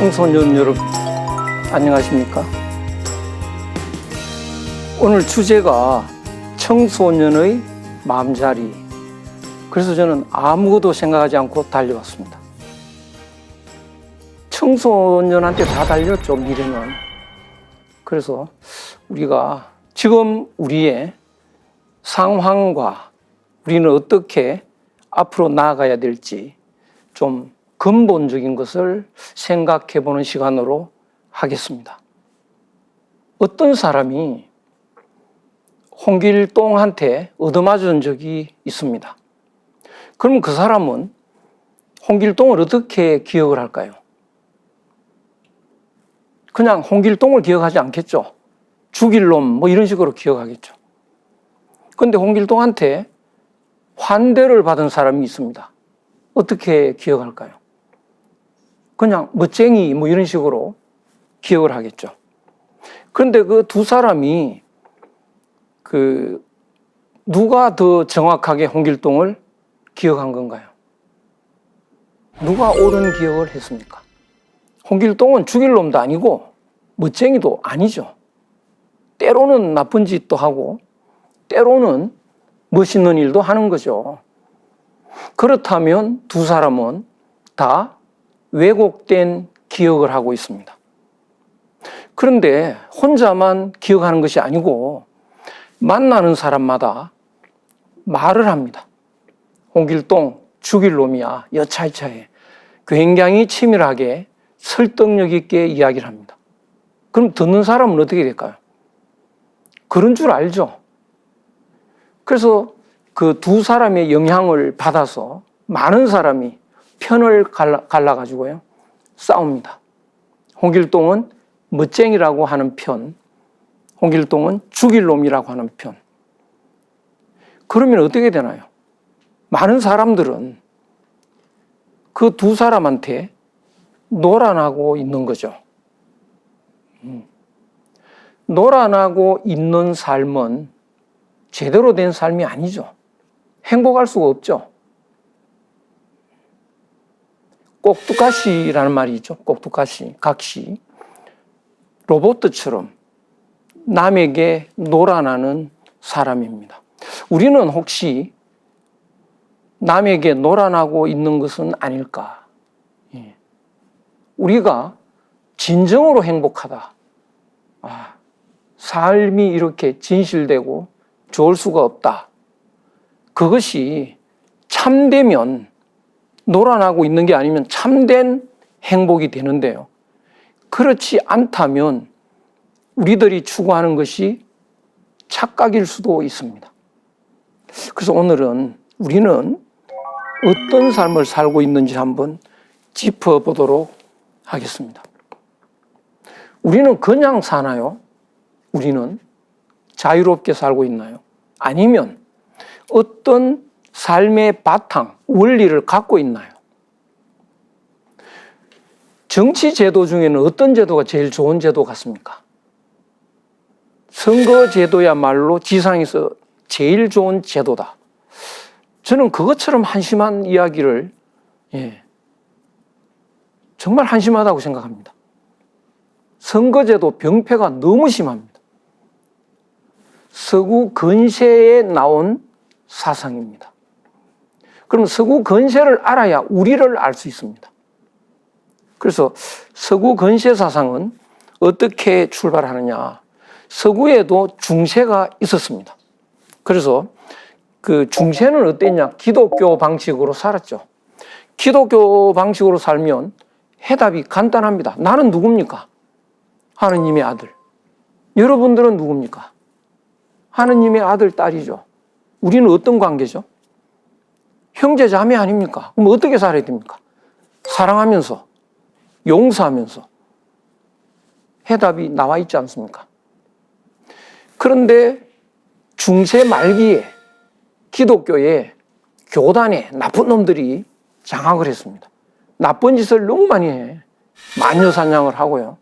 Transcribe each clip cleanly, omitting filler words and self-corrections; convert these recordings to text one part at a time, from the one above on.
청소년 여러분, 안녕하십니까? 오늘 주제가 청소년의 마음자리. 그래서 저는 아무것도 생각하지 않고 달려왔습니다. 청소년한테 다 달렸죠, 미래는. 그래서 우리가 지금 우리의 상황과 우리는 어떻게 앞으로 나아가야 될지 좀 근본적인 것을 생각해 보는 시간으로 하겠습니다. 어떤 사람이 홍길동한테 얻어맞은 적이 있습니다. 그럼 그 사람은 홍길동을 어떻게 기억을 할까요? 그냥 홍길동을 기억하지 않겠죠. 죽일 놈 뭐 이런 식으로 기억하겠죠. 그런데 홍길동한테 환대를 받은 사람이 있습니다. 어떻게 기억할까요? 그냥 멋쟁이 뭐 이런 식으로 기억을 하겠죠. 그런데 그 두 사람이 누가 더 정확하게 홍길동을 기억한 건가요? 누가 옳은 기억을 했습니까? 홍길동은 죽일 놈도 아니고 멋쟁이도 아니죠. 때로는 나쁜 짓도 하고 때로는 멋있는 일도 하는 거죠. 그렇다면 두 사람은 다 왜곡된 기억을 하고 있습니다. 그런데 혼자만 기억하는 것이 아니고 만나는 사람마다 말을 합니다. 홍길동 죽일 놈이야, 여차여차해. 굉장히 치밀하게 설득력 있게 이야기를 합니다. 그럼 듣는 사람은 어떻게 될까요? 그런 줄 알죠. 그래서 그 두 사람의 영향을 받아서 많은 사람이 편을 갈라가지고요, 싸웁니다. 홍길동은 멋쟁이라고 하는 편, 홍길동은 죽일 놈이라고 하는 편. 그러면 어떻게 되나요? 많은 사람들은 그 두 사람한테 노란하고 있는 거죠. 노란하고 있는 삶은 제대로 된 삶이 아니죠. 행복할 수가 없죠. 꼭두가시라는 말이 있죠. 꼭두가시, 각시. 로봇처럼 남에게 노란하는 사람입니다. 우리는 혹시 남에게 노란하고 있는 것은 아닐까? 우리가 진정으로 행복하다. 삶이 이렇게 진실되고 좋을 수가 없다. 그것이 참되면 노란하고 있는 게 아니면 참된 행복이 되는데요. 그렇지 않다면 우리들이 추구하는 것이 착각일 수도 있습니다. 그래서 오늘은 우리는 어떤 삶을 살고 있는지 한번 짚어보도록 하겠습니다. 우리는 그냥 사나요? 우리는 자유롭게 살고 있나요? 아니면 어떤 삶의 바탕, 원리를 갖고 있나요? 정치 제도 중에는 어떤 제도가 제일 좋은 제도 같습니까? 선거 제도야말로 지상에서 제일 좋은 제도다. 저는 그것처럼 한심한 이야기를 정말 한심하다고 생각합니다. 선거제도 병폐가 너무 심합니다. 서구 근세에 나온 사상입니다. 그럼 서구 근세를 알아야 우리를 알 수 있습니다. 그래서 서구 근세 사상은 어떻게 출발하느냐. 서구에도 중세가 있었습니다. 그래서 그 중세는 어땠냐. 기독교 방식으로 살았죠. 기독교 방식으로 살면 해답이 간단합니다. 나는 누굽니까? 하느님의 아들. 여러분들은 누굽니까? 하느님의 아들, 딸이죠. 우리는 어떤 관계죠? 형제 자매 아닙니까? 그럼 어떻게 살아야 됩니까? 사랑하면서, 용서하면서. 해답이 나와 있지 않습니까? 그런데 중세 말기에 기독교에 교단에 나쁜 놈들이 장악을 했습니다. 나쁜 짓을 너무 많이 해. 마녀 사냥을 하고요.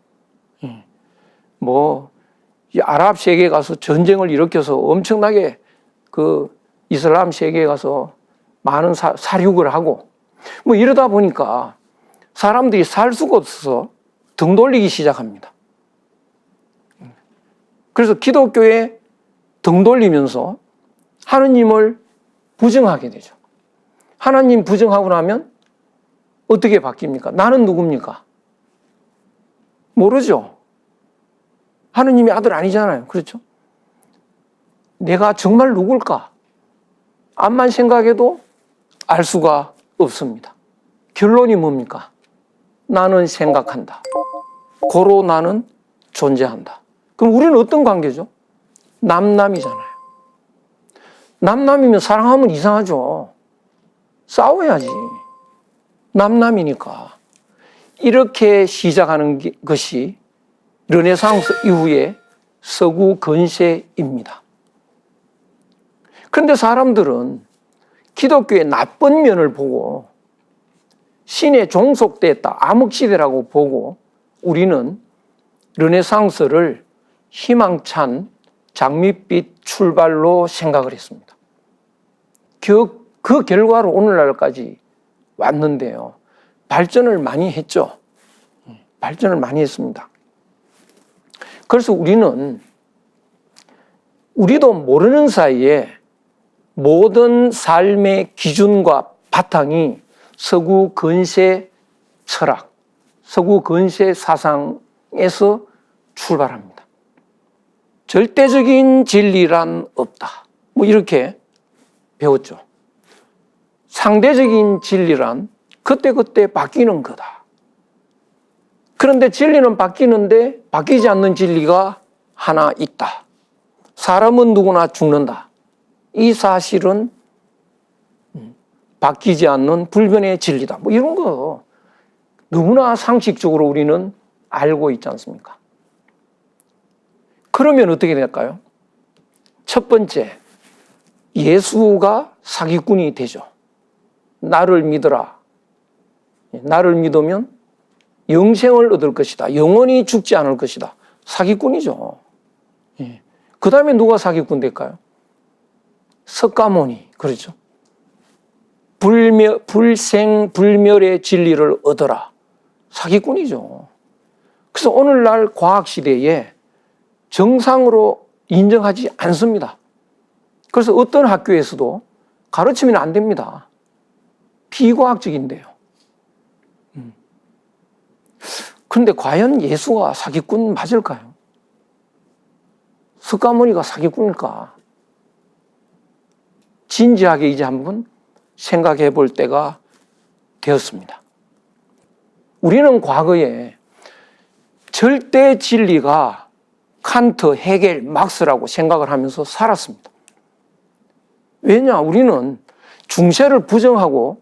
이 아랍 세계에 가서 전쟁을 일으켜서 엄청나게 그 이슬람 세계에 가서 많은 살육을 하고 이러다 보니까 사람들이 살 수가 없어서 등 돌리기 시작합니다. 그래서 기독교에 등 돌리면서 하느님을 부정하게 되죠. 하나님 부정하고 나면 어떻게 바뀝니까? 나는 누굽니까? 모르죠. 하느님의 아들 아니잖아요. 그렇죠? 내가 정말 누굴까? 암만 생각해도 알 수가 없습니다. 결론이 뭡니까? 나는 생각한다. 고로 나는 존재한다. 그럼 우리는 어떤 관계죠? 남남이잖아요. 남남이면 사랑하면 이상하죠. 싸워야지. 남남이니까. 이렇게 시작하는 것이 르네상스 이후의 서구 근세입니다. 그런데 사람들은 기독교의 나쁜 면을 보고 신에 종속됐다, 암흑시대라고 보고 우리는 르네상스를 희망찬 장밋빛 출발로 생각을 했습니다. 그 결과로 오늘날까지 왔는데요. 발전을 많이 했죠. 발전을 많이 했습니다. 그래서 우리도 모르는 사이에 모든 삶의 기준과 바탕이 서구 근세 철학, 서구 근세 사상에서 출발합니다. 절대적인 진리란 없다. 뭐 이렇게 배웠죠. 상대적인 진리란 그때그때 바뀌는 거다. 그런데 진리는 바뀌는데 바뀌지 않는 진리가 하나 있다. 사람은 누구나 죽는다. 이 사실은 바뀌지 않는 불변의 진리다. 뭐 이런 거 너무나 상식적으로 우리는 알고 있지 않습니까? 그러면 어떻게 될까요? 첫 번째, 예수가 사기꾼이 되죠. 나를 믿어라. 나를 믿으면 영생을 얻을 것이다. 영원히 죽지 않을 것이다. 사기꾼이죠. 그 다음에 누가 사기꾼 될까요? 석가모니, 그렇죠? 불생불멸의 진리를 얻어라. 사기꾼이죠. 그래서 오늘날 과학시대에 정상으로 인정하지 않습니다. 그래서 어떤 학교에서도 가르치면 안 됩니다. 비과학적인데요. 그런데 과연 예수가 사기꾼 맞을까요? 석가모니가 사기꾼일까? 진지하게 이제 한번 생각해 볼 때가 되었습니다. 우리는 과거에 절대 진리가 칸트, 헤겔, 막스라고 생각을 하면서 살았습니다. 왜냐? 우리는 중세를 부정하고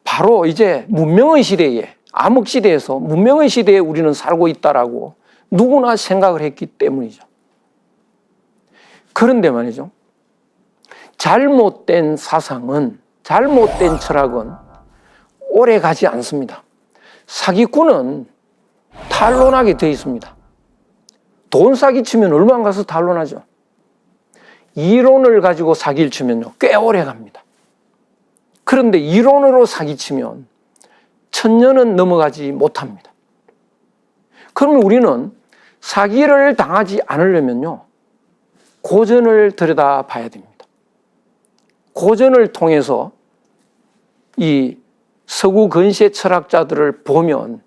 바로 이제 문명의 시대에, 암흑시대에서 문명의 시대에 우리는 살고 있다라고 누구나 생각을 했기 때문이죠. 그런데 말이죠. 잘못된 사상은, 잘못된 철학은 오래 가지 않습니다. 사기꾼은 탄론하게 되어 있습니다. 돈 사기치면 얼마 안 가서 탄론하죠. 이론을 가지고 사기를 치면요, 꽤 오래 갑니다. 그런데 이론으로 사기치면 1000년은 넘어가지 못합니다. 그러면 우리는 사기를 당하지 않으려면요, 고전을 들여다봐야 됩니다. 고전을 통해서 이 서구 근세 철학자들을 보면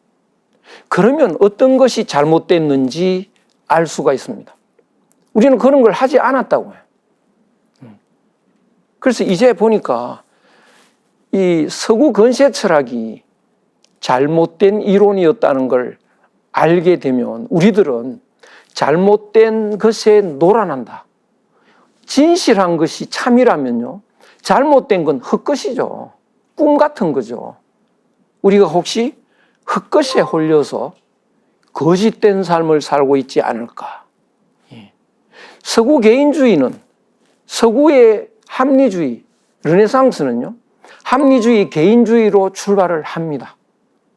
그러면 어떤 것이 잘못됐는지 알 수가 있습니다. 우리는 그런 걸 하지 않았다고요. 그래서 이제 보니까 이 서구 근세 철학이 잘못된 이론이었다는 걸 알게 되면 우리들은 잘못된 것에 놀아난다. 진실한 것이 참이라면요, 잘못된 건 헛것이죠. 꿈 같은 거죠. 우리가 혹시 헛것에 홀려서 거짓된 삶을 살고 있지 않을까. 서구 개인주의는, 서구의 합리주의, 르네상스는요, 합리주의, 개인주의로 출발을 합니다.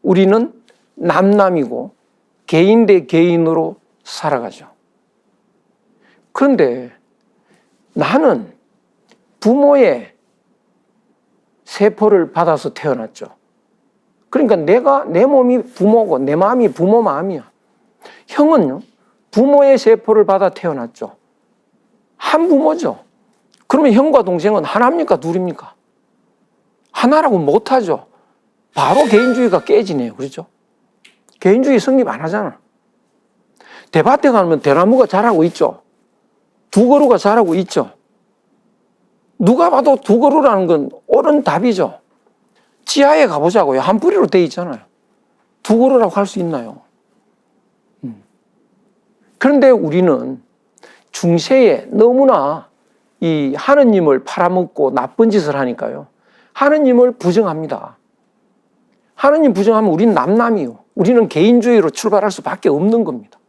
우리는 남남이고 개인 대 개인으로 살아가죠. 그런데 나는 부모의 세포를 받아서 태어났죠. 그러니까 내 몸이 부모고 내 마음이 부모 마음이야. 형은요, 부모의 세포를 받아 태어났죠. 한 부모죠. 그러면 형과 동생은 하나입니까? 둘입니까? 하나라고 못하죠. 바로 개인주의가 깨지네요. 그렇죠? 개인주의 성립 안 하잖아. 대밭에 가면 대나무가 자라고 있죠. 두 그루가 자라고 있죠. 누가 봐도 두 그루라는 건 옳은 답이죠. 지하에 가보자고요. 한 뿌리로 돼 있잖아요. 두 그루라고 할 수 있나요? 그런데 우리는 중세에 너무나 이 하느님을 팔아먹고 나쁜 짓을 하니까요. 하느님을 부정합니다. 하느님 부정하면 우리는 남남이요. 우리는 개인주의로 출발할 수밖에 없는 겁니다.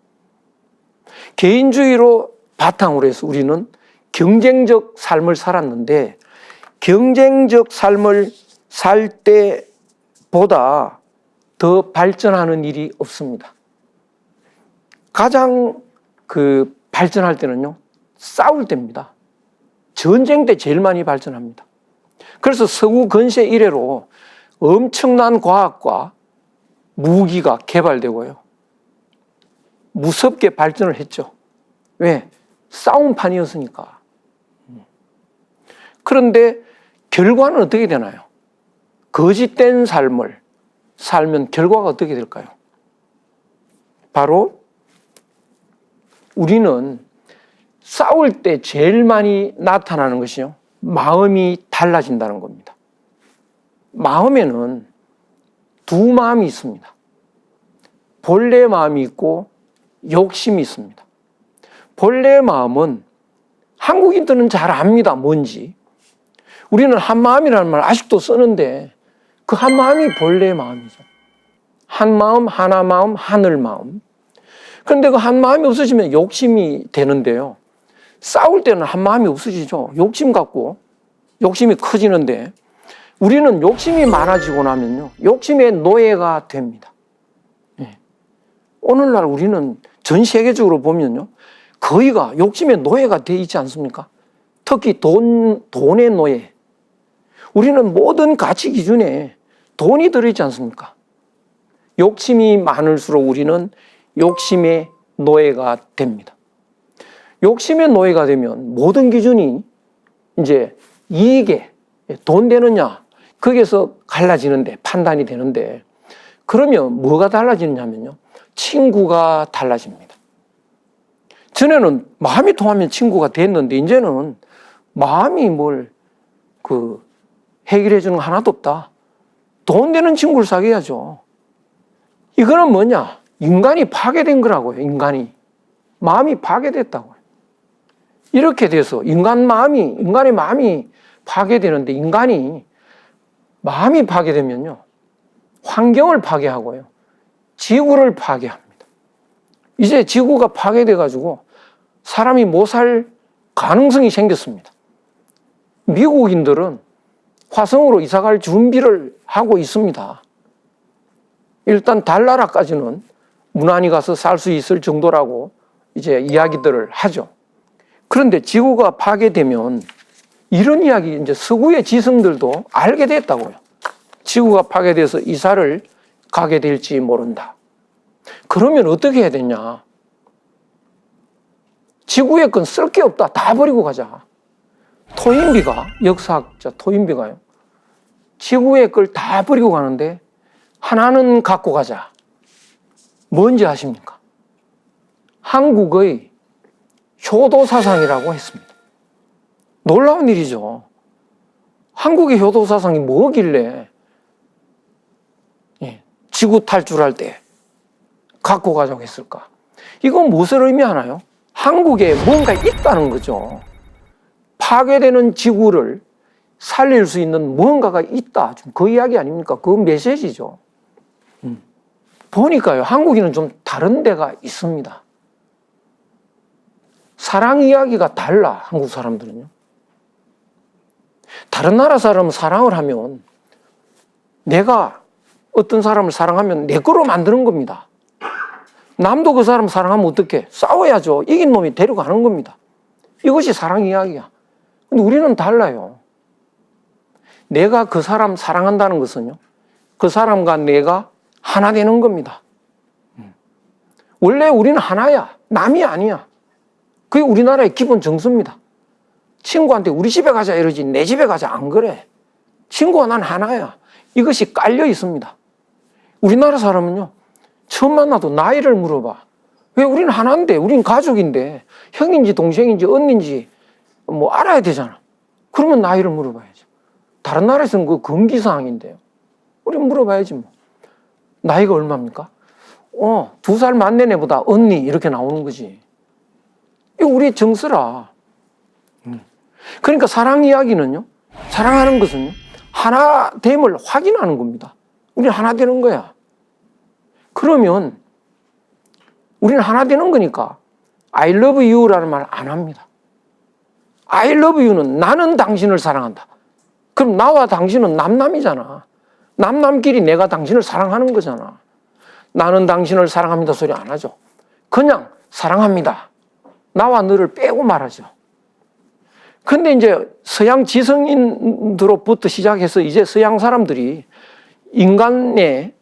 개인주의로 바탕으로 해서 우리는 경쟁적 삶을 살았는데 경쟁적 삶을 살 때보다 더 발전하는 일이 없습니다. 가장 발전할 때는요, 싸울 때입니다. 전쟁 때 제일 많이 발전합니다. 그래서 서구 근세 이래로 엄청난 과학과 무기가 개발되고요. 무섭게 발전을 했죠. 왜? 싸움판이었으니까. 그런데 결과는 어떻게 되나요? 거짓된 삶을 살면 결과가 어떻게 될까요? 바로 우리는 싸울 때 제일 많이 나타나는 것이요, 마음이 달라진다는 겁니다. 마음에는 두 마음이 있습니다. 본래 마음이 있고 욕심이 있습니다. 본래 마음은 한국인들은 잘 압니다. 뭔지. 우리는 한마음이라는 말 아직도 쓰는데 그 한마음이 본래 마음이죠. 한마음, 하나마음, 하늘마음. 그런데 그 한마음이 없어지면 욕심이 되는데요. 싸울 때는 한마음이 없어지죠. 욕심 갖고 욕심이 커지는데 우리는 욕심이 많아지고 나면요, 욕심의 노예가 됩니다. 네. 오늘날 우리는 전 세계적으로 보면요, 거의가 욕심의 노예가 돼 있지 않습니까? 특히 돈의 노예. 우리는 모든 가치 기준에 돈이 들어있지 않습니까? 욕심이 많을수록 우리는 욕심의 노예가 됩니다. 욕심의 노예가 되면 모든 기준이 이제 이익에 돈 되느냐, 거기에서 갈라지는데, 판단이 되는데, 그러면 뭐가 달라지느냐면요, 친구가 달라집니다. 전에는 마음이 통하면 친구가 됐는데 이제는 마음이 해결해 주는 거 하나도 없다. 돈 되는 친구를 사귀어야죠. 이거는 뭐냐? 인간이 파괴된 거라고요. 마음이 파괴됐다고요. 이렇게 돼서 인간의 마음이 파괴되는데, 인간이 마음이 파괴되면요, 환경을 파괴하고요, 지구를 파괴합니다. 이제 지구가 파괴돼가지고 사람이 못 살 가능성이 생겼습니다. 미국인들은 화성으로 이사갈 준비를 하고 있습니다. 일단 달나라까지는 무난히 가서 살 수 있을 정도라고 이제 이야기들을 하죠. 그런데 지구가 파괴되면 이런 이야기 이제 서구의 지성들도 알게 됐다고요. 지구가 파괴돼서 이사를 가게 될지 모른다. 그러면 어떻게 해야 되냐? 지구의 건 쓸 게 없다. 다 버리고 가자. 역사학자 토인비가요, 지구의 걸 다 버리고 가는데 하나는 갖고 가자. 뭔지 아십니까? 한국의 효도 사상이라고 했습니다. 놀라운 일이죠. 한국의 효도 사상이 뭐길래 지구 탈출할 때 갖고 가자고 했을까? 이건 무엇을 의미하나요? 한국에 뭔가 있다는 거죠. 파괴되는 지구를 살릴 수 있는 무언가가 있다. 그 이야기 아닙니까? 그 메시지죠. 보니까요, 한국인은 좀 다른 데가 있습니다. 사랑 이야기가 달라, 한국 사람들은요. 다른 나라 사람은 사랑을 하면, 내가 어떤 사람을 사랑하면 내 거로 만드는 겁니다. 남도 그 사람 사랑하면 어떻게? 싸워야죠. 이긴 놈이 데려가는 겁니다. 이것이 사랑 이야기야. 근데 우리는 달라요. 내가 그 사람 사랑한다는 것은요, 그 사람과 내가 하나 되는 겁니다. 원래 우리는 하나야. 남이 아니야. 그게 우리나라의 기본 정서입니다. 친구한테 우리 집에 가자 이러지 내 집에 가자 안 그래. 친구와 난 하나야. 이것이 깔려 있습니다. 우리나라 사람은요, 처음 만나도 나이를 물어봐. 왜? 우리는 하나인데, 우리는 가족인데, 형인지 동생인지 언니인지 뭐 알아야 되잖아. 그러면 나이를 물어봐야죠. 다른 나라에서는 그 금기사항인데요. 우리는 물어봐야지 뭐. 나이가 얼마입니까? 2살 많는 애보다 언니 이렇게 나오는 거지. 이거 우리의 정서라. 그러니까 사랑 이야기는요, 사랑하는 것은요, 하나됨을 확인하는 겁니다. 우리는 하나 되는 거야. 그러면 우리는 하나 되는 거니까 I love you라는 말 안 합니다. I love you는 나는 당신을 사랑한다. 그럼 나와 당신은 남남이잖아. 남남끼리 내가 당신을 사랑하는 거잖아. 나는 당신을 사랑합니다 소리 안 하죠. 그냥 사랑합니다. 나와 너를 빼고 말하죠. 근데 이제 서양 지성인으로부터 시작해서 이제 서양 사람들이 인간에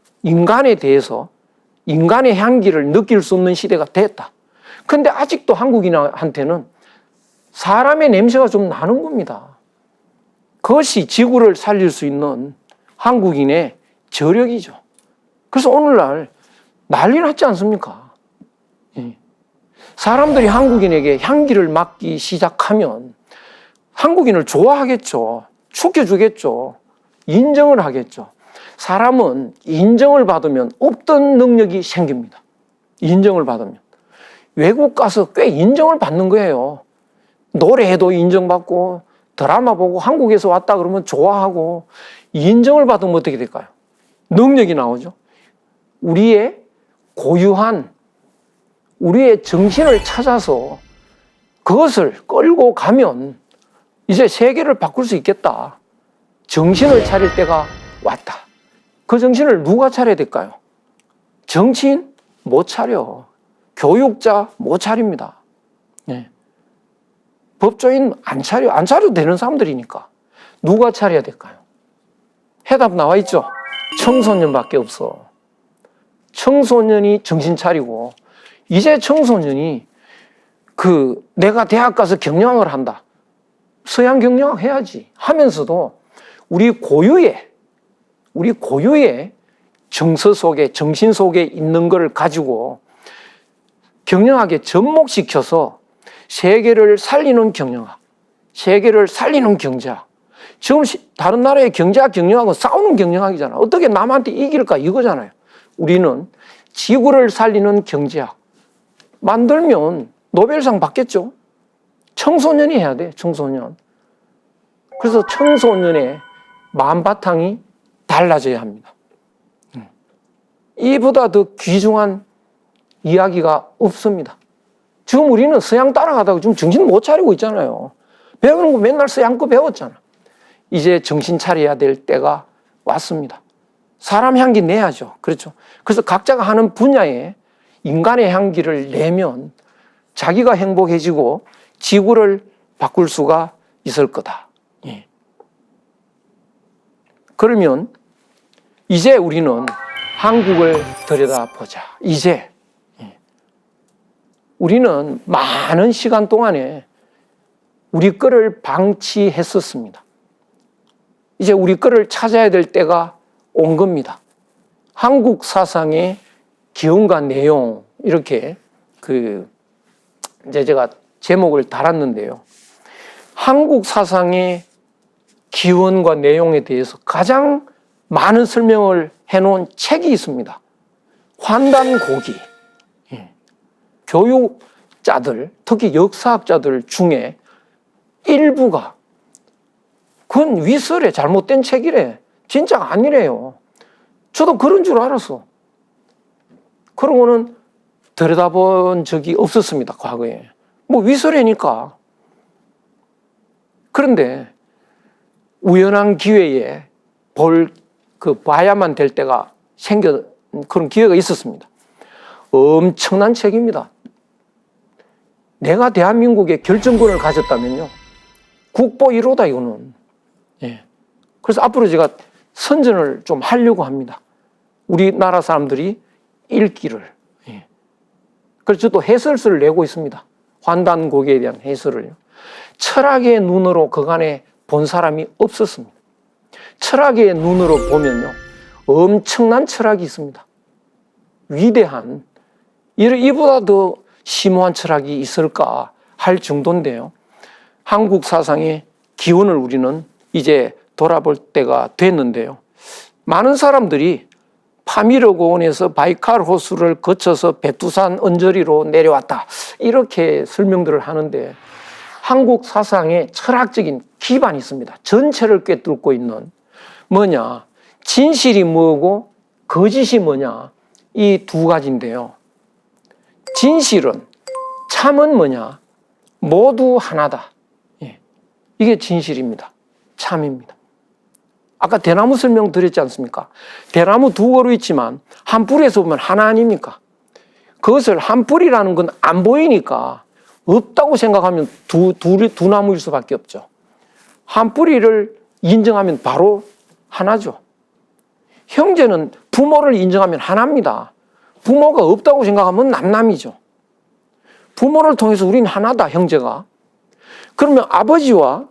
대해서 인간의 향기를 느낄 수 없는 시대가 됐다. 근데 아직도 한국인한테는 사람의 냄새가 좀 나는 겁니다. 그것이 지구를 살릴 수 있는 한국인의 저력이죠. 그래서 오늘날 난리 났지 않습니까? 사람들이 한국인에게 향기를 맡기 시작하면 한국인을 좋아하겠죠. 축해주겠죠. 인정을 하겠죠. 사람은 인정을 받으면 없던 능력이 생깁니다. 인정을 받으면. 외국 가서 꽤 인정을 받는 거예요. 노래도 인정받고 드라마 보고 한국에서 왔다 그러면 좋아하고 인정을 받으면 어떻게 될까요? 능력이 나오죠. 우리의 고유한 우리의 정신을 찾아서 그것을 끌고 가면 이제 세계를 바꿀 수 있겠다. 정신을 차릴 때가 왔다. 그 정신을 누가 차려야 될까요? 정치인? 못 차려. 교육자? 못 차립니다. 네. 법조인? 안 차려. 안 차려도 되는 사람들이니까. 누가 차려야 될까요? 해답 나와 있죠? 청소년밖에 없어. 청소년이 정신 차리고 이제 청소년이 내가 대학 가서 경영학을 한다. 서양 경영학 해야지 하면서도 우리 고유의 정서 속에, 정신 속에 있는 걸 가지고 경영학에 접목시켜서 세계를 살리는 경영학, 세계를 살리는 경제학. 지금 다른 나라의 경제학, 경영학은 싸우는 경영학이잖아. 어떻게 남한테 이길까 이거잖아요. 우리는 지구를 살리는 경제학 만들면 노벨상 받겠죠. 청소년이 해야 돼, 청소년. 그래서 청소년의 마음바탕이 달라져야 합니다. 이보다 더 귀중한 이야기가 없습니다. 지금 우리는 서양 따라가다가 지금 정신 못 차리고 있잖아요. 배우는 거 맨날 서양 거 배웠잖아. 이제 정신 차려야 될 때가 왔습니다. 사람 향기 내야죠. 그렇죠. 그래서 각자가 하는 분야에 인간의 향기를 내면 자기가 행복해지고 지구를 바꿀 수가 있을 거다. 예. 그러면 이제 우리는 한국을 들여다보자. 이제 우리는 많은 시간 동안에 우리 거를 방치했었습니다. 이제 우리 거를 찾아야 될 때가 온 겁니다. 한국 사상의 기원과 내용 이렇게 이제 제가 제목을 달았는데요. 한국 사상의 기원과 내용에 대해서 가장 많은 설명을 해놓은 책이 있습니다. 환단고기. 교육자들, 특히 역사학자들 중에 일부가 그건 위설에 잘못된 책이래. 진짜가 아니래요. 저도 그런 줄 알았어. 그런 거는 들여다본 적이 없었습니다, 과거에. 뭐 위설이니까. 그런데 우연한 기회에 봐야만 될 때가 그런 기회가 있었습니다. 엄청난 책입니다. 내가 대한민국의 결정권을 가졌다면요. 국보 1호다, 이거는. 예. 그래서 앞으로 제가 선전을 좀 하려고 합니다. 우리나라 사람들이 읽기를. 그래서 또 해설서를 내고 있습니다. 환단고개에 대한 해설을요. 철학의 눈으로 그간에 본 사람이 없었습니다. 철학의 눈으로 보면요, 엄청난 철학이 있습니다. 위대한, 이보다 더 심오한 철학이 있을까 할 정도인데요. 한국 사상의 기원을 우리는 이제 돌아볼 때가 됐는데요. 많은 사람들이 파미르 고원에서 바이칼 호수를 거쳐서 베투산 언저리로 내려왔다, 이렇게 설명들을 하는데, 한국 사상의 철학적인 기반이 있습니다. 전체를 꿰뚫고 있는, 뭐냐, 진실이 뭐고 거짓이 뭐냐, 이 두 가지인데요. 진실은, 참은 뭐냐, 모두 하나다. 이게 진실입니다. 참입니다. 아까 대나무 설명 드렸지 않습니까? 대나무 두 그루 있지만 한 뿌리에서 보면 하나 아닙니까? 그것을 한 뿌리라는 건 안 보이니까 없다고 생각하면 두 나무일 수밖에 없죠. 한 뿌리를 인정하면 바로 하나죠. 형제는 부모를 인정하면 하나입니다. 부모가 없다고 생각하면 남남이죠. 부모를 통해서 우리는 하나다, 형제가. 그러면 아버지와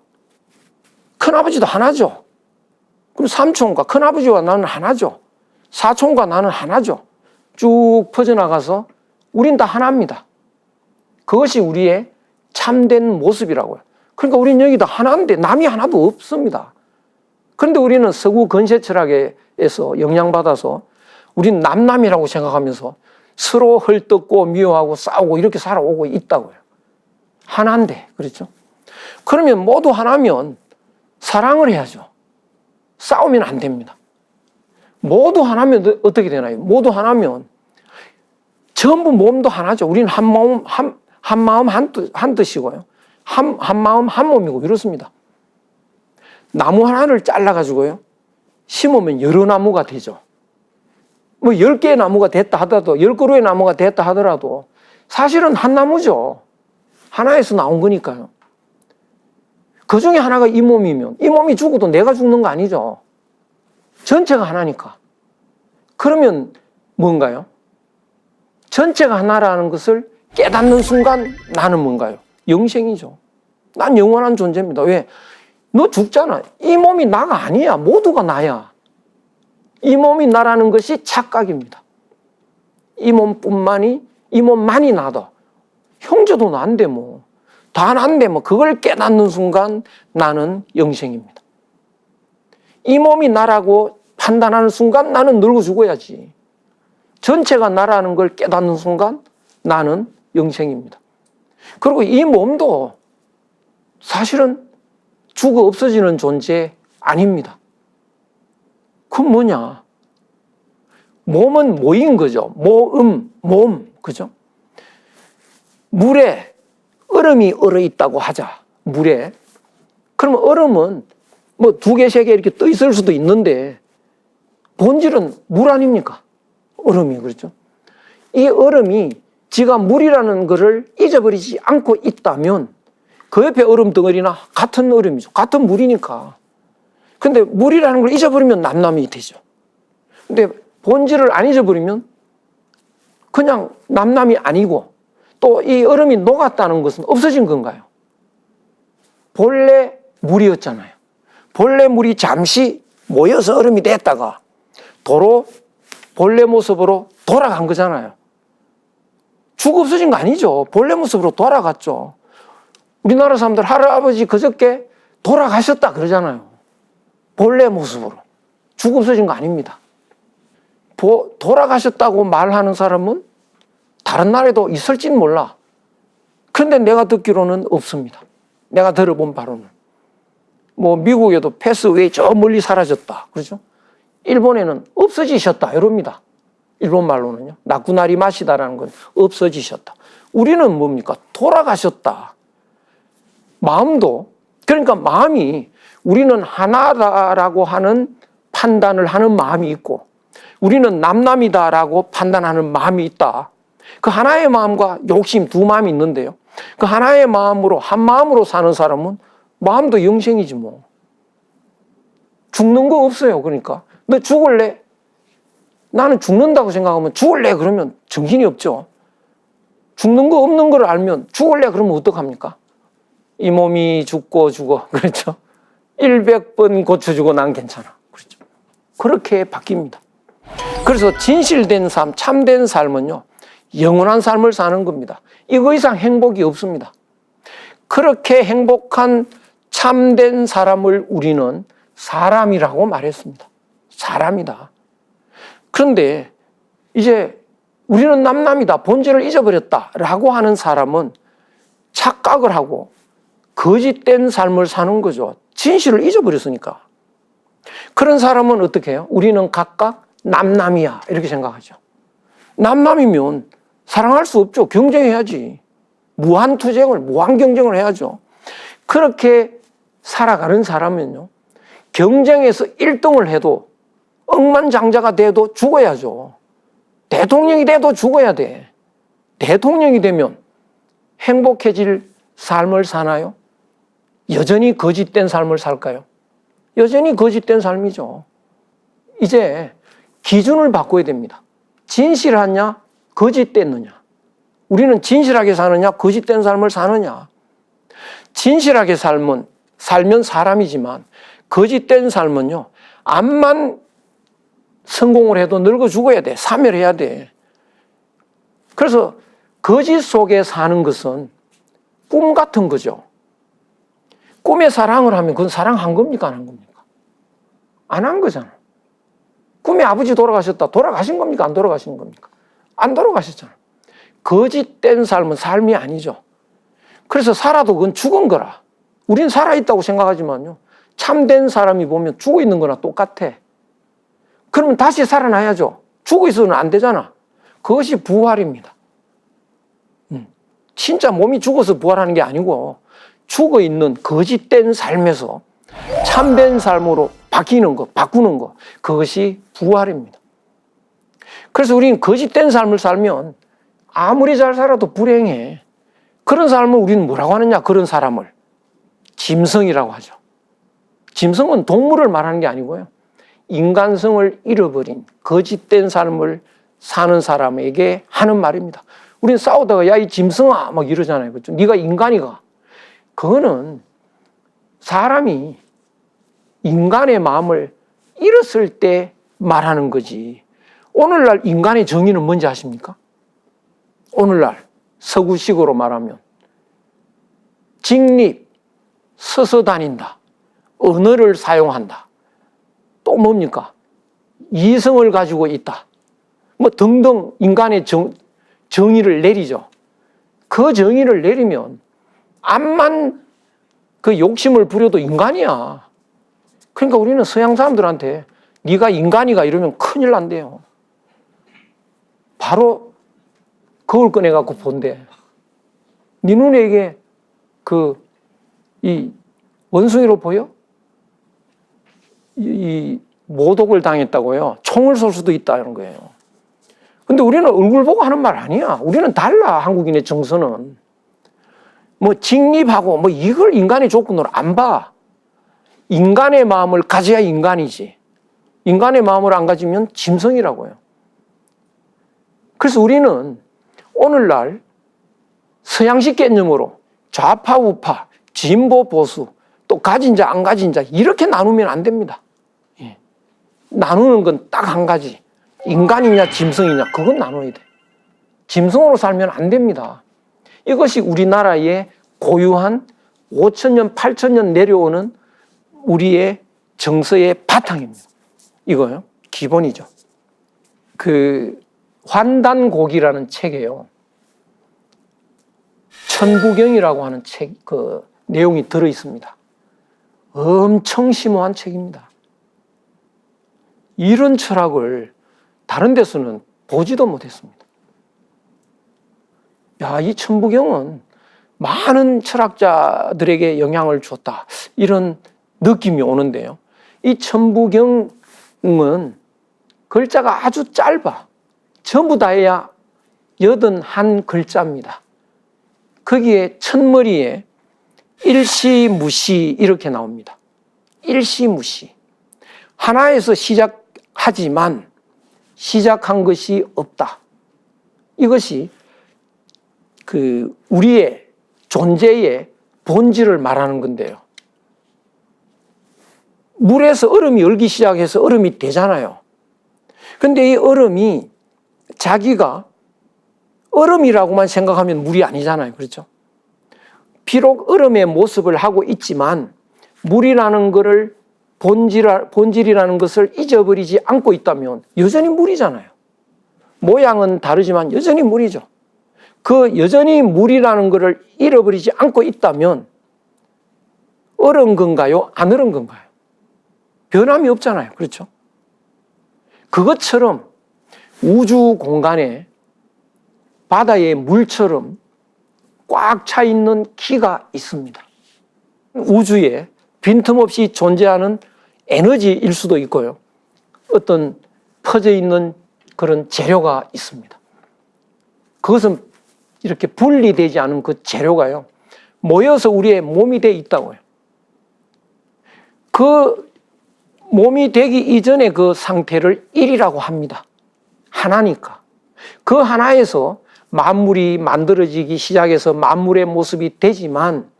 큰아버지도 하나죠. 그럼 삼촌과 큰아버지와 나는 하나죠. 사촌과 나는 하나죠. 쭉 퍼져나가서 우린 다 하나입니다. 그것이 우리의 참된 모습이라고요. 그러니까 우린 여기도 하나인데 남이 하나도 없습니다. 그런데 우리는 서구 근세 철학에서 영향받아서 우린 남남이라고 생각하면서 서로 헐뜯고 미워하고 싸우고 이렇게 살아오고 있다고요. 하나인데, 그렇죠? 그러면 모두 하나면 사랑을 해야죠. 싸우면 안 됩니다. 모두 하나면 어떻게 되나요? 모두 하나면 전부 몸도 하나죠. 우리는 한 마음 한 뜻이고요. 한 마음 한 몸이고 이렇습니다. 나무 하나를 잘라가지고요, 심으면 여러 나무가 되죠. 뭐 10개의 나무가 됐다 하더라도, 10그루의 나무가 됐다 하더라도 사실은 한 나무죠. 하나에서 나온 거니까요. 그 중에 하나가 이 몸이면 이 몸이 죽어도 내가 죽는 거 아니죠. 전체가 하나니까. 그러면 뭔가요? 전체가 하나라는 것을 깨닫는 순간 나는 뭔가요? 영생이죠. 난 영원한 존재입니다. 왜? 너 죽잖아. 이 몸이 나가 아니야. 모두가 나야. 이 몸이 나라는 것이 착각입니다. 이 몸만이 나다. 형제도 난데 뭐. 다 난데 뭐. 그걸 깨닫는 순간 나는 영생입니다. 이 몸이 나라고 판단하는 순간 나는 늙어 죽어야지. 전체가 나라는 걸 깨닫는 순간 나는 영생입니다. 그리고 이 몸도 사실은 죽어 없어지는 존재 아닙니다. 그건 뭐냐? 몸은 뭐인 거죠? 몸, 그죠? 물에 얼음이 얼어 있다고 하자. 물에. 그러면 얼음은 뭐 2개, 3개 이렇게 떠 있을 수도 있는데 본질은 물 아닙니까? 얼음이, 그렇죠? 이 얼음이 지가 물이라는 것을 잊어버리지 않고 있다면 그 옆에 얼음 덩어리나 같은 얼음이죠. 같은 물이니까. 근데 물이라는 걸 잊어버리면 남남이 되죠. 근데 본질을 안 잊어버리면 그냥 남남이 아니고, 또 이 얼음이 녹았다는 것은 없어진 건가요? 본래 물이었잖아요. 본래 물이 잠시 모여서 얼음이 됐다가 도로 본래 모습으로 돌아간 거잖아요. 죽어 없어진 거 아니죠. 본래 모습으로 돌아갔죠. 우리나라 사람들 할아버지 그저께 돌아가셨다 그러잖아요. 본래 모습으로. 죽어 없어진 거 아닙니다. 돌아가셨다고 말하는 사람은 다른 나라에도 있을진 몰라. 그런데 내가 듣기로는 없습니다. 내가 들어본 바로는. 뭐 미국에도 패스웨이 저 멀리 사라졌다. 그렇죠? 일본에는 없어지셨다 이럽니다. 일본 말로는요. 나쿠나리 마시다라는 건 없어지셨다. 우리는 뭡니까? 돌아가셨다. 마음도, 그러니까 마음이, 우리는 하나다라고 하는 판단을 하는 마음이 있고 우리는 남남이다라고 판단하는 마음이 있다. 그 하나의 마음과 욕심 두 마음이 있는데요. 그 하나의 마음으로, 한 마음으로 사는 사람은 마음도 영생이지 뭐. 죽는 거 없어요. 그러니까 너 죽을래? 나는 죽는다고 생각하면 죽을래? 그러면 정신이 없죠. 죽는 거 없는 걸 알면 죽을래? 그러면 어떡합니까? 이 몸이 죽고 죽어. 그렇죠? 100번 고쳐주고 난 괜찮아. 그렇죠? 그렇게 바뀝니다. 그래서 진실된 삶, 참된 삶은요, 영원한 삶을 사는 겁니다. 이거 이상 행복이 없습니다. 그렇게 행복한 참된 사람을 우리는 사람이라고 말했습니다. 사람이다. 그런데 이제 우리는 남남이다, 본질을 잊어버렸다라고 하는 사람은 착각을 하고 거짓된 삶을 사는 거죠. 진실을 잊어버렸으니까. 그런 사람은 어떻게 해요? 우리는 각각 남남이야 이렇게 생각하죠. 남남이면 사랑할 수 없죠. 경쟁해야지. 무한투쟁을, 무한경쟁을 해야죠. 그렇게 살아가는 사람은요, 경쟁에서 1등을 해도 억만장자가 돼도 죽어야죠. 대통령이 돼도 죽어야 돼. 대통령이 되면 행복해질 삶을 사나요? 여전히 거짓된 삶을 살까요? 여전히 거짓된 삶이죠. 이제 기준을 바꿔야 됩니다. 진실하냐, 거짓됐느냐. 우리는 진실하게 사느냐, 거짓된 삶을 사느냐. 진실하게 살면 사람이지만 거짓된 삶은요, 암만 성공을 해도 늙어 죽어야 돼. 사멸해야 돼. 그래서 거짓 속에 사는 것은 꿈 같은 거죠. 꿈에 사랑을 하면 그건 사랑한 겁니까? 안 한 겁니까? 안 한 거잖아. 꿈에 아버지 돌아가셨다. 돌아가신 겁니까? 안 돌아가신 겁니까? 안 돌아가셨잖아. 거짓된 삶은 삶이 아니죠. 그래서 살아도 그건 죽은 거라. 우린 살아있다고 생각하지만요, 참된 사람이 보면 죽어 있는 거나 똑같아. 그러면 다시 살아나야죠. 죽어 있어서는 안 되잖아. 그것이 부활입니다. 진짜 몸이 죽어서 부활하는 게 아니고 죽어 있는 거짓된 삶에서 참된 삶으로 바뀌는 거, 바꾸는 거, 그것이 부활입니다. 그래서 우리는 거짓된 삶을 살면 아무리 잘 살아도 불행해. 그런 삶을 우리는 뭐라고 하느냐? 그런 사람을 짐승이라고 하죠. 짐승은 동물을 말하는 게 아니고요, 인간성을 잃어버린 거짓된 삶을 사는 사람에게 하는 말입니다. 우리는 싸우다가 야, 이 짐승아 막 이러잖아요. 그렇죠? 네가 인간이가. 그거는 사람이 인간의 마음을 잃었을 때 말하는 거지. 오늘날 인간의 정의는 뭔지 아십니까? 오늘날 서구식으로 말하면 직립, 서서 다닌다, 언어를 사용한다, 또 뭡니까? 이성을 가지고 있다, 뭐 등등 인간의 정의를 내리죠. 그 정의를 내리면 암만 그 욕심을 부려도 인간이야. 그러니까 우리는 서양 사람들한테 네가 인간이가 이러면 큰일 난대요. 바로 거울 꺼내갖고 본대. 네 눈에 이게 이 원숭이로 보여? 이 모독을 당했다고요. 총을 쏠 수도 있다 이런 거예요. 근데 우리는 얼굴 보고 하는 말 아니야. 우리는 달라. 한국인의 정서는. 뭐 직립하고 뭐 이걸 인간의 조건으로 안 봐. 인간의 마음을 가져야 인간이지. 인간의 마음을 안 가지면 짐승이라고요. 그래서 우리는 오늘날 서양식 개념으로 좌파 우파, 진보 보수, 또 가진 자 안 가진 자 이렇게 나누면 안 됩니다. 예. 나누는 건 딱 한 가지. 인간이냐 짐승이냐 그건 나눠야 돼. 짐승으로 살면 안 됩니다. 이것이 우리나라의 고유한 5,000년, 8,000년 내려오는 우리의 정서의 바탕입니다. 이거요. 기본이죠. 환단곡이라는 책에요, 천부경이라고 하는 책, 내용이 들어 있습니다. 엄청 심오한 책입니다. 이런 철학을 다른 데서는 보지도 못했습니다. 야, 이 천부경은 많은 철학자들에게 영향을 줬다. 이런 느낌이 오는데요. 이 천부경은 글자가 아주 짧아. 전부 다 해야 81글자입니다. 거기에 첫머리에 일시무시 이렇게 나옵니다. 일시무시. 하나에서 시작하지만 시작한 것이 없다. 이것이 우리의 존재의 본질을 말하는 건데요. 물에서 얼음이 얼기 시작해서 얼음이 되잖아요. 근데 이 얼음이 자기가 얼음이라고만 생각하면 물이 아니잖아요. 그렇죠? 비록 얼음의 모습을 하고 있지만 물이라는 것을 본질이라는 것을 잊어버리지 않고 있다면 여전히 물이잖아요. 모양은 다르지만 여전히 물이죠. 그 여전히 물이라는 것을 잃어버리지 않고 있다면 얼은 건가요? 안 얼은 건가요? 변함이 없잖아요. 그렇죠? 그것처럼 우주 공간에 바다의 물처럼 꽉 차 있는 기가 있습니다. 우주에 빈틈없이 존재하는 에너지일 수도 있고요. 어떤 퍼져 있는 그런 재료가 있습니다. 그것은 이렇게 분리되지 않은 그 재료가요, 모여서 우리의 몸이 돼 있다고요. 그 몸이 되기 이전의 그 상태를 일이라고 합니다. 하나니까. 그 하나에서 만물이 만들어지기 시작해서 만물의 모습이 되지만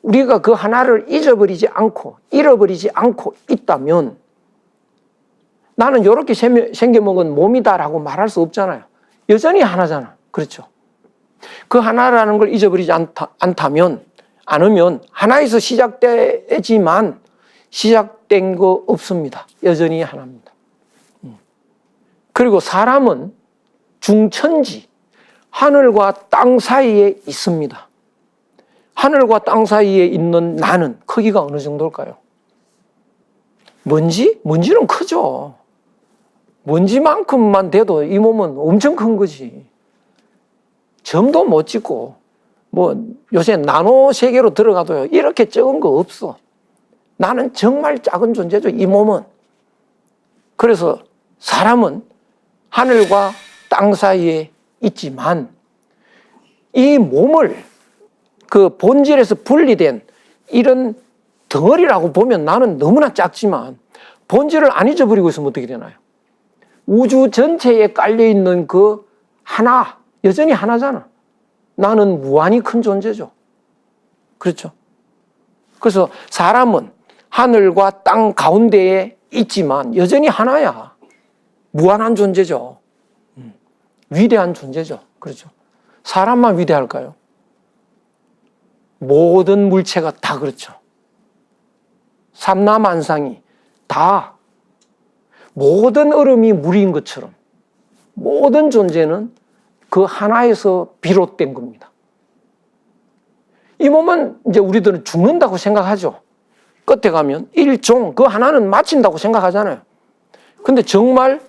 우리가 그 하나를 잃어버리지 않고 있다면 나는 이렇게 생겨먹은 몸이다라고 말할 수 없잖아요. 여전히 하나잖아. 그렇죠? 그 하나라는 걸 잊어버리지 않으면 하나에서 시작되지만 시작된 거 없습니다. 여전히 하나입니다. 그리고 사람은 중천지, 하늘과 땅 사이에 있습니다. 하늘과 땅 사이에 있는 나는 크기가 어느 정도일까요? 먼지는 크죠. 먼지만큼만 돼도 이 몸은 엄청 큰 거지. 점도 못 찍고, 요새 나노 세계로 들어가도요, 이렇게 적은 거 없어. 나는 정말 작은 존재죠, 이 몸은. 그래서 사람은 하늘과 땅 사이에 있지만 이 몸을 그 본질에서 분리된 이런 덩어리라고 보면 나는 너무나 작지만 본질을 안 잊어버리고 있으면 어떻게 되나요? 우주 전체에 깔려있는 그 하나, 여전히 하나잖아. 나는 무한히 큰 존재죠. 그렇죠? 그래서 사람은 하늘과 땅 가운데에 있지만 여전히 하나야. 무한한 존재죠. 위대한 존재죠. 그렇죠? 사람만 위대할까요? 모든 물체가 다 그렇죠. 삼라만상이 다 모든 얼음이 물인 것처럼 모든 존재는 그 하나에서 비롯된 겁니다. 이 몸은 이제 우리들은 죽는다고 생각하죠. 끝에 가면 일종 그 하나는 마친다고 생각하잖아요. 근데 정말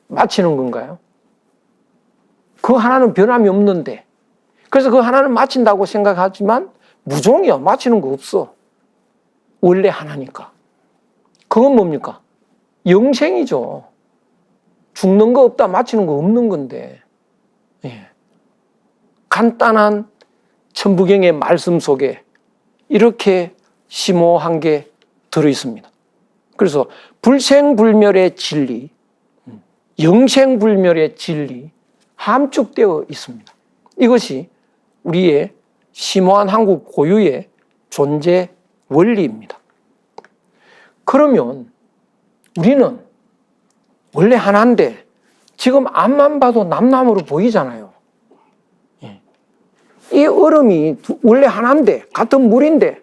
마치는 건가요? 그 하나는 변함이 없는데, 그래서 그 하나는 마친다고 생각하지만 무종이야. 마치는 거 없어. 원래 하나니까. 그건 뭡니까? 영생이죠. 죽는 거 없다, 마치는 거 없는 건데. 예. 간단한 천부경의 말씀 속에 이렇게 심오한 게 들어있습니다. 그래서 불생불멸의 진리, 영생불멸의 진리 함축되어 있습니다. 이것이 우리의 심오한 한국 고유의 존재 원리입니다. 그러면 우리는 원래 하나인데 지금 앞만 봐도 남남으로 보이잖아요. 이 얼음이 원래 하나인데 같은 물인데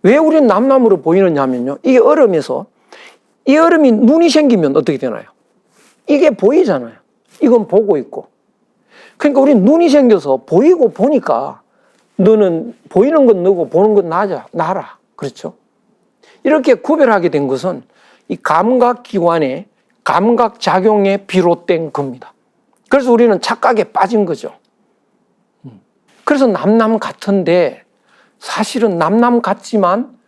왜 우리는 남남으로 보이느냐면요, 이 얼음에서 이 얼음이 눈이 생기면 어떻게 되나요? 이게 보이잖아요. 이건 보고 있고. 그러니까 우리는 눈이 생겨서 보이고 보니까 너는 보이는 건 너고 보는 건 나라. 그렇죠? 이렇게 구별하게 된 것은 이 감각기관의 감각작용에 비롯된 겁니다. 그래서 우리는 착각에 빠진 거죠. 그래서 남남 같은데 사실은 남남 같지만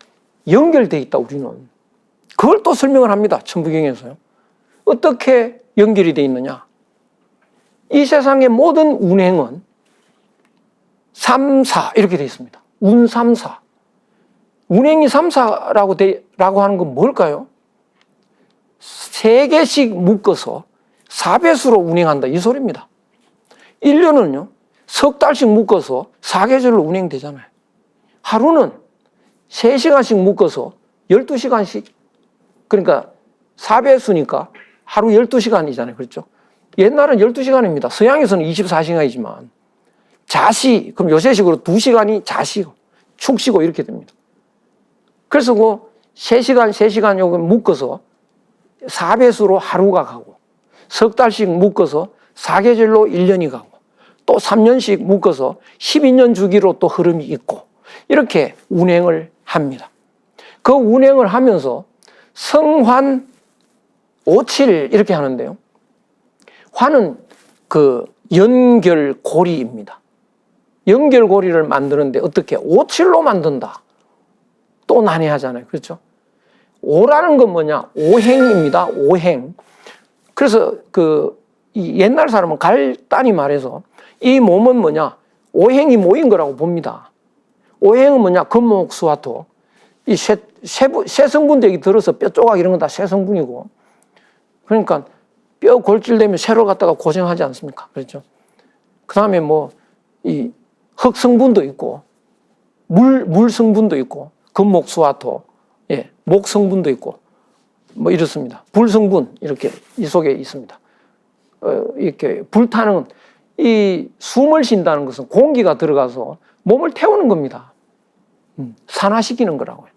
연결되어 있다, 우리는. 그걸 또 설명을 합니다, 천부경에서요. 어떻게 연결이 되어 있느냐? 이 세상의 모든 운행은 3, 4 이렇게 되어 있습니다. 운 3, 4. 운행이 3, 4라고 하는 건 뭘까요? 3개씩 묶어서 4배수로 운행한다 이 소리입니다. 1년은요 석 달씩 묶어서 4계절로 운행되잖아요. 하루는 3시간씩 묶어서 12시간씩, 그러니까 4배수니까 하루 12시간이잖아요. 그렇죠? 옛날은 12시간입니다. 서양에서는 24시간이지만 자시, 그럼 요새식으로 2시간이 자시고 축 쉬고 이렇게 됩니다. 그래서 그 3시간, 3시간 요거 묶어서 4배수로 하루가 가고, 석 달씩 묶어서 4계절로 1년이 가고, 또 3년씩 묶어서 12년 주기로 또 흐름이 있고, 이렇게 운행을 합니다. 그 운행을 하면서 성환 57 이렇게 하는데요. 환은 그 연결고리입니다. 연결고리를 만드는데 어떻게 57로 만든다. 또 난해하잖아요. 그렇죠? 오라는 건 뭐냐? 오행입니다. 오행. 그래서 이 옛날 사람은 간단히 말해서 이 몸은 뭐냐? 오행이 모인 거라고 봅니다. 오행은 뭐냐? 금목, 수화, 토. 이 세 성분도 여기 들어서 뼈 조각 이런 건 다 세 성분이고. 그러니까 뼈 골질되면 쇠로 갖다가 고생하지 않습니까? 그렇죠? 그 다음에 뭐, 이 흙 성분도 있고, 물 성분도 있고, 금목, 수화, 토. 예, 목 성분도 있고, 뭐 이렇습니다. 불 성분, 이렇게 이 속에 있습니다. 이렇게 불타는, 이 숨을 쉰다는 것은 공기가 들어가서 몸을 태우는 겁니다. 산화시키는 거라고요.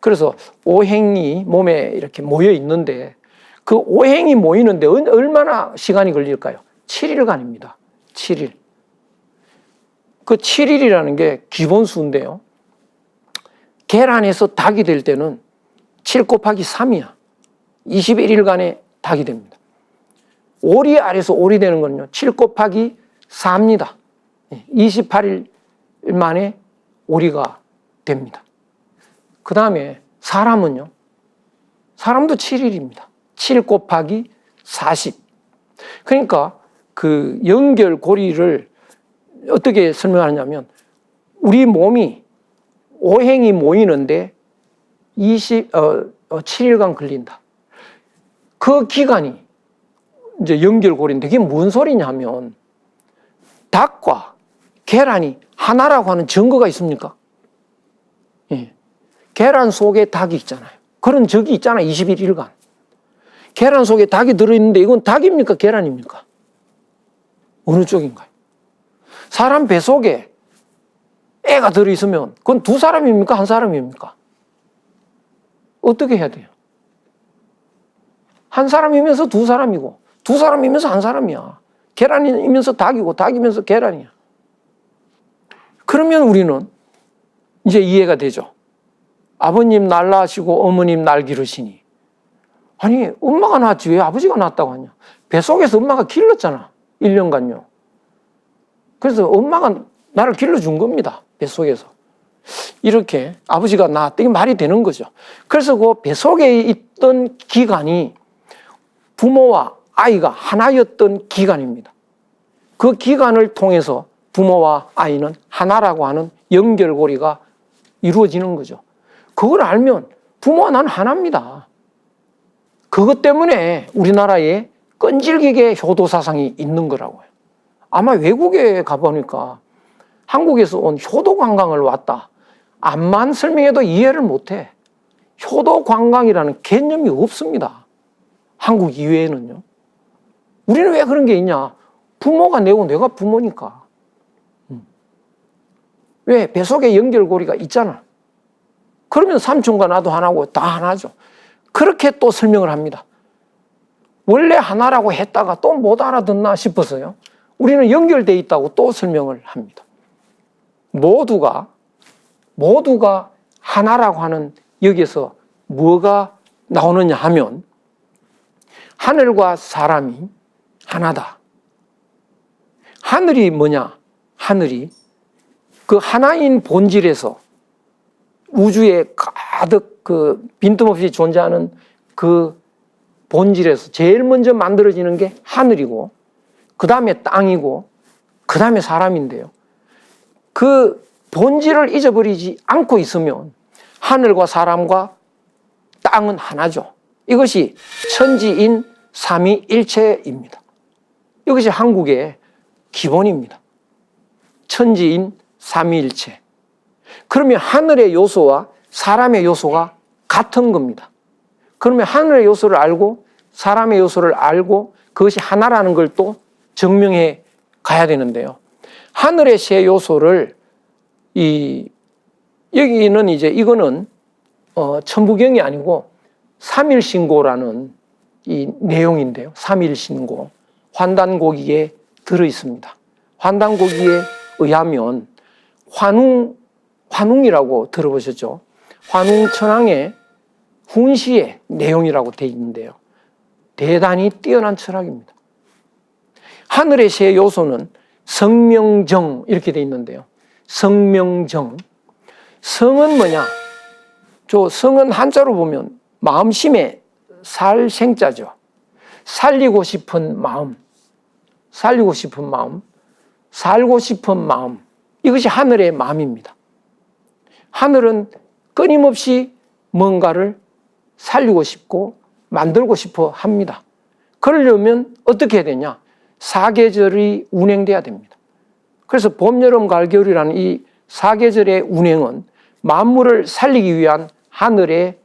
그래서 오행이 몸에 이렇게 모여 있는데 그 오행이 모이는데 얼마나 시간이 걸릴까요? 7일간입니다. 7일. 그 7일이라는 게 기본수인데요. 계란에서 닭이 될 때는 7 곱하기 3이야. 21일간에 닭이 됩니다. 오리 알에서 오리 되는 건요. 7 곱하기 4입니다. 28일 만에 오리가 됩니다. 그 다음에 사람은요. 사람도 7일입니다. 7 곱하기 40. 그러니까 그 연결고리를 어떻게 설명하냐면 우리 몸이 오행이 모이는데 7일간 걸린다. 그 기간이 이제 연결고리인데 그게 무슨 소리냐면 닭과 계란이 하나라고 하는 증거가 있습니까? 예. 계란 속에 닭이 있잖아요. 그런 적이 있잖아요. 21일간. 계란 속에 닭이 들어있는데 이건 닭입니까? 계란입니까? 어느 쪽인가요? 사람 배 속에 애가 들어있으면 그건 두 사람입니까? 한 사람입니까? 어떻게 해야 돼요? 한 사람이면서 두 사람이고 두 사람이면서 한 사람이야. 계란이면서 닭이고 닭이면서 계란이야. 그러면 우리는 이제 이해가 되죠. 아버님 날 낳으시고 어머님 날 기르시니. 아니 엄마가 낳았지 왜 아버지가 낳았다고 하냐. 뱃속에서 엄마가 길렀잖아. 1년간요. 그래서 엄마가 나를 길러준 겁니다. 뱃속에서. 이렇게 아버지가 낳았다. 이게 말이 되는 거죠. 그래서 그 뱃속에 있던 기간이 부모와 아이가 하나였던 기간입니다. 그 기간을 통해서 부모와 아이는 하나라고 하는 연결고리가 이루어지는 거죠. 그걸 알면 부모와 나는 하나입니다. 그것 때문에 우리나라에 끈질기게 효도사상이 있는 거라고요. 아마 외국에 가보니까 한국에서 온 효도관광을 왔다. 암만 설명해도 이해를 못해. 효도관광이라는 개념이 없습니다. 한국 이외에는요. 우리는 왜 그런 게 있냐? 부모가 내고 내가 부모니까. 왜? 뱃속에 연결고리가 있잖아. 그러면 삼촌과 나도 하나고 다 하나죠. 그렇게 또 설명을 합니다. 원래 하나라고 했다가 또 못 알아듣나 싶어서요. 우리는 연결되어 있다고 또 설명을 합니다. 모두가 하나라고 하는 여기서 뭐가 나오느냐 하면 하늘과 사람이 하나다. 하늘이 뭐냐? 하늘이 그 하나인 본질에서 우주에 가득 그 빈틈없이 존재하는 그 본질에서 제일 먼저 만들어지는 게 하늘이고 그 다음에 땅이고 그 다음에 사람인데요. 그 본질을 잊어버리지 않고 있으면 하늘과 사람과 땅은 하나죠. 이것이 천지인 삼위일체입니다. 이것이 한국의 기본입니다. 천지인 삼위일체. 그러면 하늘의 요소와 사람의 요소가 같은 겁니다. 그러면 하늘의 요소를 알고 사람의 요소를 알고 그것이 하나라는 걸 또 증명해 가야 되는데요. 하늘의 세 요소를 여기는 이제 이거는 천부경이 아니고 삼일신고라는 이 내용인데요. 삼일신고. 환단고기에 들어 있습니다. 환단고기에 의하면 환웅이라고 들어보셨죠? 환웅천왕의 훈시의 내용이라고 되어 있는데요. 대단히 뛰어난 철학입니다. 하늘의 세 요소는 성명정 이렇게 되어 있는데요. 성명정. 성은 뭐냐? 성은 한자로 보면 마음심의 살생자죠. 살리고 싶은 마음, 살고 싶은 마음. 이것이 하늘의 마음입니다. 하늘은 끊임없이 뭔가를 살리고 싶고 만들고 싶어 합니다. 그러려면 어떻게 해야 되냐? 사계절이 운행돼야 됩니다. 그래서 봄, 여름, 가을, 겨울이라는 이 사계절의 운행은 만물을 살리기 위한 하늘의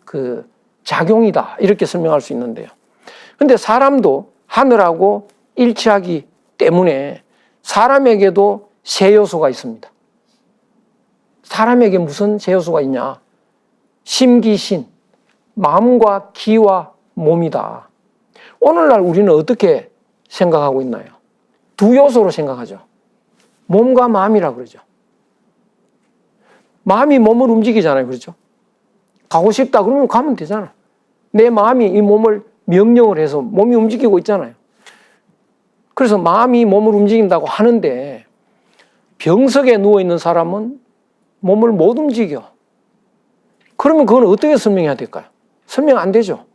그 작용이다. 이렇게 설명할 수 있는데요. 그런데 사람도 하늘하고 일치하기 때문에 사람에게도 세 요소가 있습니다. 사람에게 무슨 세 요소가 있냐? 심기신, 마음과 기와 몸이다. 오늘날 우리는 어떻게 생각하고 있나요? 두 요소로 생각하죠. 몸과 마음이라 그러죠. 마음이 몸을 움직이잖아요. 그렇죠? 가고 싶다 그러면 가면 되잖아. 내 마음이 이 몸을 명령을 해서 몸이 움직이고 있잖아요. 그래서 마음이 몸을 움직인다고 하는데 병석에 누워있는 사람은 몸을 못 움직여. 그러면 그건 어떻게 설명해야 될까요? 설명 안 되죠.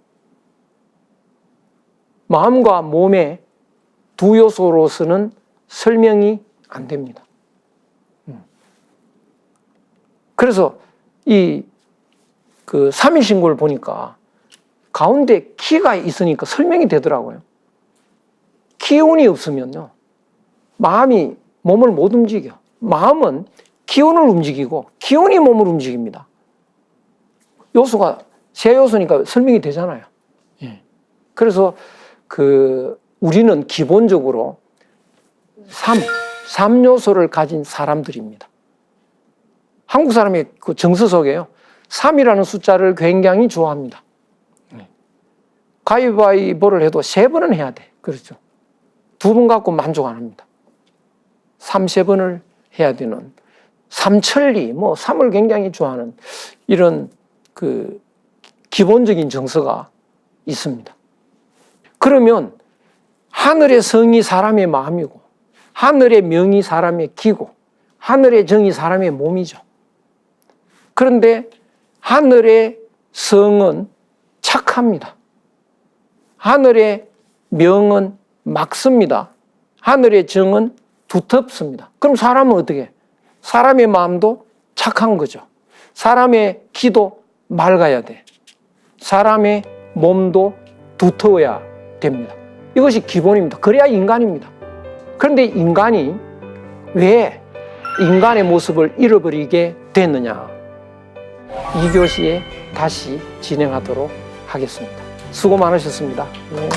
마음과 몸의 두 요소로서는 설명이 안 됩니다. 그래서 그 삼일신고를 보니까 가운데 기가 있으니까 설명이 되더라고요. 기운이 없으면요, 마음이 몸을 못 움직여. 마음은 기운을 움직이고 기운이 몸을 움직입니다. 요소가 세 요소니까 설명이 되잖아요. 그래서 우리는 기본적으로 삼 요소를 가진 사람들입니다. 한국 사람의 그 정서 속에요, 3이라는 숫자를 굉장히 좋아합니다. 가위바위보를 해도 3번은 해야 돼. 그렇죠. 2번 갖고 만족 안 합니다. 3~4번을 해야 되는 삼천리, 3을 굉장히 좋아하는 이런 그 기본적인 정서가 있습니다. 그러면 하늘의 성이 사람의 마음이고 하늘의 명이 사람의 기고 하늘의 정이 사람의 몸이죠. 그런데 하늘의 성은 착합니다. 하늘의 명은 막습니다. 하늘의 정은 두텁습니다. 그럼 사람은 어떻게? 사람의 마음도 착한 거죠. 사람의 기도 맑아야 돼. 사람의 몸도 두터워야 됩니다. 이것이 기본입니다. 그래야 인간입니다. 그런데 인간이 왜 인간의 모습을 잃어버리게 됐느냐? 2교시에 다시 진행하도록 하겠습니다. 수고 많으셨습니다. 네.